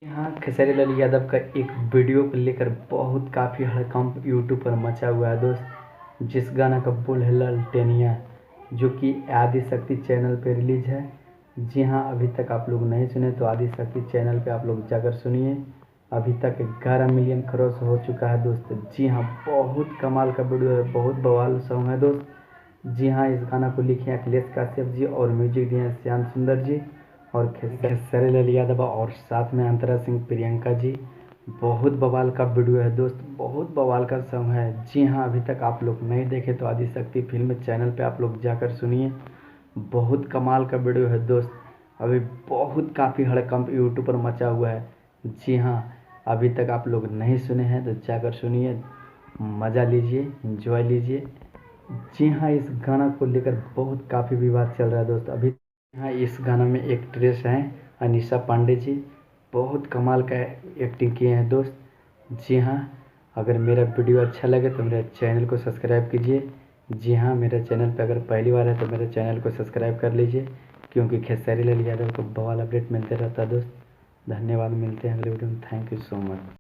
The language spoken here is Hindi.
यहाँ खेसारी लाल यादव का एक वीडियो को लेकर बहुत काफ़ी हड़कंप यूट्यूब पर मचा हुआ है दोस्त। जिस गाना का बोल है ललटेनिया, जो कि आदि शक्ति चैनल पे रिलीज है। जी हाँ, अभी तक आप लोग नहीं सुने तो आदि शक्ति चैनल पे आप लोग जाकर सुनिए। अभी तक 11 मिलियन क्रॉस हो चुका है दोस्त। जी हाँ, बहुत कमाल का वीडियो है, बहुत बवाल सॉन्ग है दोस्त। जी हाँ, इस गाना को लिखे हैं अखिलेश काश्यप जी और म्यूजिक दिए हैं श्याम सुंदर जी और खेसारी लाल यादव और साथ में अंतरा सिंह प्रियंका जी। बहुत बवाल का वीडियो है दोस्त, बहुत बवाल का सॉन्ग है। जी हाँ, अभी तक आप लोग नहीं देखे तो आदि शक्ति फिल्म चैनल पे आप लोग जाकर सुनिए। बहुत कमाल का वीडियो है दोस्त। अभी बहुत काफ़ी हड़कंप यूट्यूब पर मचा हुआ है। जी हाँ, अभी तक आप लोग नहीं सुने हैं तो जाकर सुनिए, मज़ा लीजिए, इंजॉय लीजिए। जी हाँ, इस गाना को लेकर बहुत काफ़ी विवाद चल रहा है दोस्त। अभी हाँ, इस गाना में एक्ट्रेस हैं अनीशा पांडे जी, बहुत कमाल का एक्टिंग किए हैं दोस्त। जी हाँ, अगर मेरा वीडियो अच्छा लगे तो मेरे चैनल को सब्सक्राइब कीजिए। जी हाँ, मेरे चैनल पर अगर पहली बार है तो मेरे चैनल को सब्सक्राइब कर लीजिए, क्योंकि खेसारी लाल यादव को बवाल अपडेट मिलते रहता है दोस्त। धन्यवाद, मिलते हैं अगले वीडियो में। Thank you so much.